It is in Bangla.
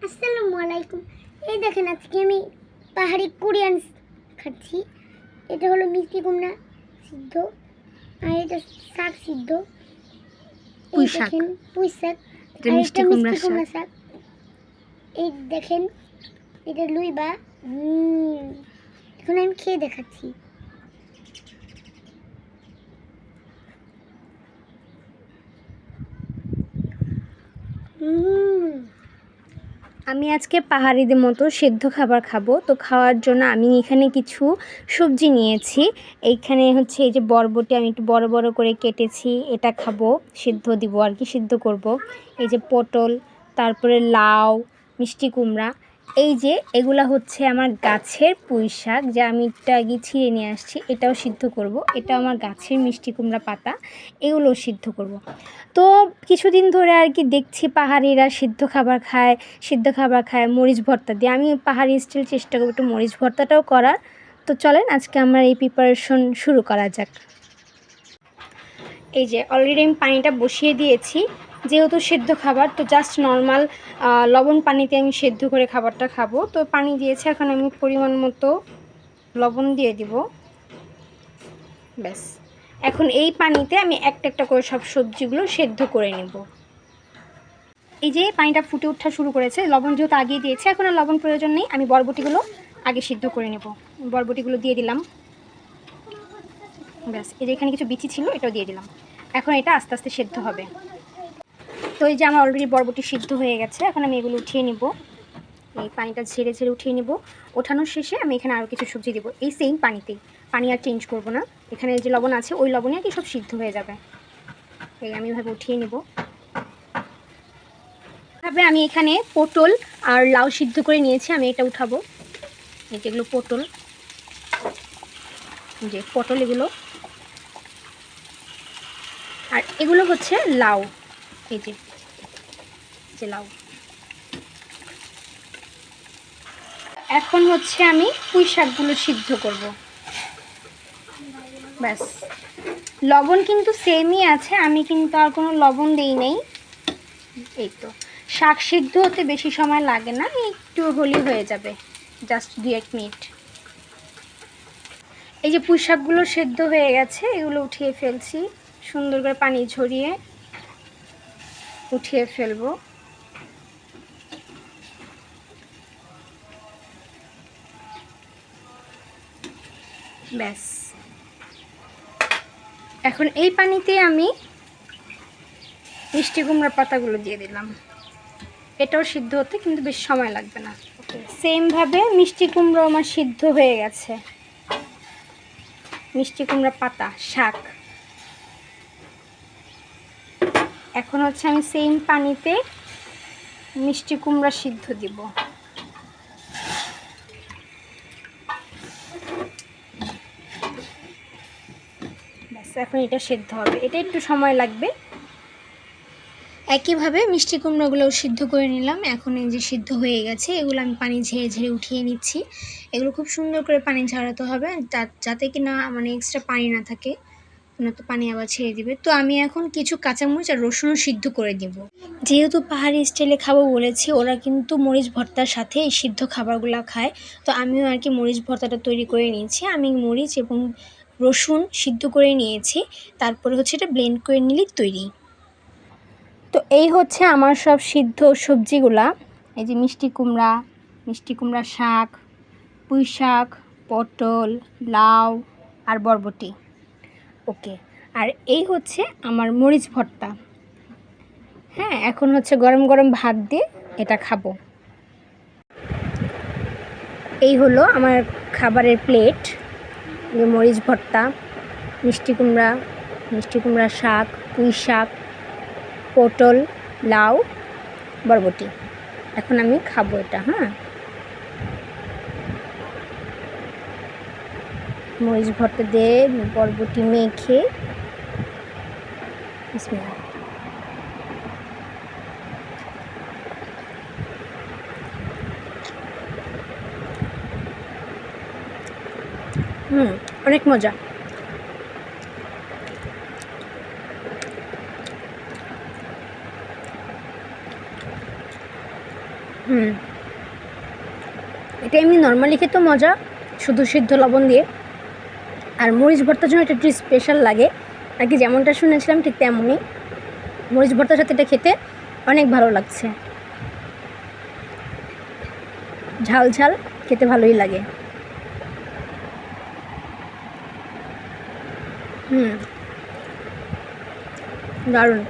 আসসালামু আলাইকুম। এই দেখেন আজকে আমি পাহাড়ি কোরিয়ান খাচ্ছি। এটা হলো মিষ্টি কুমড়া সিদ্ধ, আর এটা শাক সিদ্ধ। এই দেখেন পুঁই শাক, আর এটা মিষ্টি কুমড়া শাক। এই দেখেন এটা লুইবা। এখন আমি খেয়ে দেখাচ্ছি। আমি আজকে পাহাড়িদের মতো সেদ্ধ খাবার খাবো। তো খাওয়ার জন্য আমি এখানে কিছু সবজি নিয়েছি। এইখানে হচ্ছে এই যে বরবটি আমি একটু বড় বড় করে কেটেছি, এটা খাবো, সিদ্ধ দিব আর কি, সিদ্ধ করব। এই যে পটল, তারপরে লাউ, মিষ্টি কুমড়া, এই যে এগুলা হচ্ছে আমার গাছের পুঁই শাক, যা আমি একটু আগে ছিঁড়ে নিয়ে আসছি, এটাও সিদ্ধ করব। এটা আমার গাছের মিষ্টি কুমড়া পাতা, এগুলোও সিদ্ধ করব। তো কিছুদিন ধরে আর কি দেখছি পাহাড়িরা সিদ্ধ খাবার খায় মরিচ ভর্তা দিয়ে। আমি পাহাড়ি স্টাইল চেষ্টা করব একটু মরিচ ভর্তাটাও করার। তো চলেন আজকে আমার এই প্রিপারেশন শুরু করা যাক। এই যে অলরেডি আমি পানিটা বসিয়ে দিয়েছি, যেহেতু সেদ্ধ খাবার তো জাস্ট নর্মাল লবণ পানিতে আমি সেদ্ধ করে খাবারটা খাবো। তো পানি দিয়েছি, এখন আমি পরিমাণ মতো লবণ দিয়ে দিব, ব্যাস। এখন এই পানিতে আমি একটা একটা করে সব সবজিগুলো সেদ্ধ করে নেব। এই যে পানিটা ফুটে ওঠা শুরু করেছে, লবণ যেহেতু আগিয়ে দিয়েছে, এখন আর লবণ প্রয়োজন নেই। আমি বরবটিগুলো আগে সিদ্ধ করে নেব। বরবটিগুলো দিয়ে দিলাম, ব্যাস। এই যে এখানে কিছু বিচি ছিল, এটাও দিয়ে দিলাম। এখন এটা আস্তে আস্তে সেদ্ধ হবে। তো এই যে আমার অলরেডি বরবটি সিদ্ধ হয়ে গেছে, এখন আমি এগুলো উঠিয়ে নিব। এই পানিটা ঝেড়ে ঝেড়ে উঠিয়ে নেব। ওঠানোর শেষে আমি এখানে আরও কিছু সবজি দেবো, এই সেম পানিতেই। পানি আর চেঞ্জ করব না। এখানে যে লবণ আছে ওই লবণে আর কি সব সিদ্ধ হয়ে যাবে। এই আমি এভাবে উঠিয়ে নেব। তবে আমি এখানে পটল আর লাউ সিদ্ধ করে নিয়েছি, আমি এটা উঠাবো। এই যেগুলো পটল, যে পটল এগুলো, আর এগুলো হচ্ছে লাউ। এই যে লাউ। এখন হচ্ছে আমি পুঁই শাকগুলো সিদ্ধ করব, ব্যাস। লবণ কিন্তু সেমই আছে, আমি কিন্তু আর কোনো লবণ দেই নেই। এই তো শাক সিদ্ধ হতে বেশি সময় লাগে না, একটু হলেই হয়ে যাবে, জাস্ট 2-1 মিনিট। এই যে পুঁই শাকগুলো সেদ্ধ হয়ে গেছে, এগুলো উঠিয়ে ফেলছি। সুন্দর করে পানি ঝরিয়ে উঠিয়ে ফেলবো। ব্যাস। এখন এই পানিতে আমি মিষ্টি কুমড়ার পাতাগুলো দিয়ে দিলাম। এটাও সিদ্ধ হতে কিন্তু বেশি সময় লাগবে না। ওকে, সেমভাবে মিষ্টি কুমড়ো আমার সিদ্ধ হয়ে গেছে। মিষ্টি কুমড়া পাতা শাক। এখন হচ্ছে আমি সেম পানিতে মিষ্টি কুমড়া সিদ্ধ দিব। ব্যাস, এখন এটা সিদ্ধ হবে, এটা একটু সময় লাগবে। একইভাবে মিষ্টি কুমড়াগুলোও সিদ্ধ করে নিলাম। এখন এই যে সিদ্ধ হয়ে গেছে, এগুলো আমি পানি ঝেড়ে ঝেড়ে উঠিয়ে নিচ্ছি। এগুলো খুব সুন্দর করে পানি ঝরাতে হবে, যাতে কি না মানে এক্সট্রা পানি না থাকে, না তো পানি আবার ছেড়ে দিবে। তো আমি এখন কিছু কাঁচামরিচ আর রসুনও সিদ্ধ করে দিব। যেহেতু পাহাড়ি স্টাইলে খাবো বলেছি, ওরা কিন্তু মরিচ ভর্তার সাথে এই সিদ্ধ খাবারগুলো খায়। তো আমিও আর কি মরিচ ভর্তাটা তৈরি করে নিয়েছি। আমি মরিচ এবং রসুন সিদ্ধ করে নিয়েছি, তারপরে হচ্ছে এটা ব্লেন্ড করে নিলেই তৈরি। তো এই হচ্ছে আমার সব সিদ্ধ সবজিগুলা। এই যে মিষ্টি কুমড়া শাক, পুঁই শাক, পটল, লাউ আর বরবটি। ওকে, আর এই হচ্ছে আমার মরিচ ভর্তা। হ্যাঁ, এখন হচ্ছে গরম গরম ভাত দিয়ে এটা খাবো। এই হলো আমার খাবারের প্লেট। মরিচ ভর্তা, মিষ্টি কুমড়া শাক, পুঁই শাক, পটল, লাউ, বরবটি। এখন আমি খাবো এটা। হ্যাঁ, মরিচ ভর্তা দিয়ে বরবটি মেখে। বিসমিল্লাহ। অনেক মজা। এটা এমনি নর্মালি খেতে মজা, শুধু সিদ্ধ লবণ দিয়ে। আর মরিচ ভর্তার জন্য এটা একটু স্পেশাল লাগে আর কি, যেমনটা শুনেছিলাম ঠিক তেমনই। মরিচ ভর্তার সাথে এটা খেতে অনেক ভালো লাগছে, ঝাল ঝাল, খেতে ভালোই লাগে। দারুণ।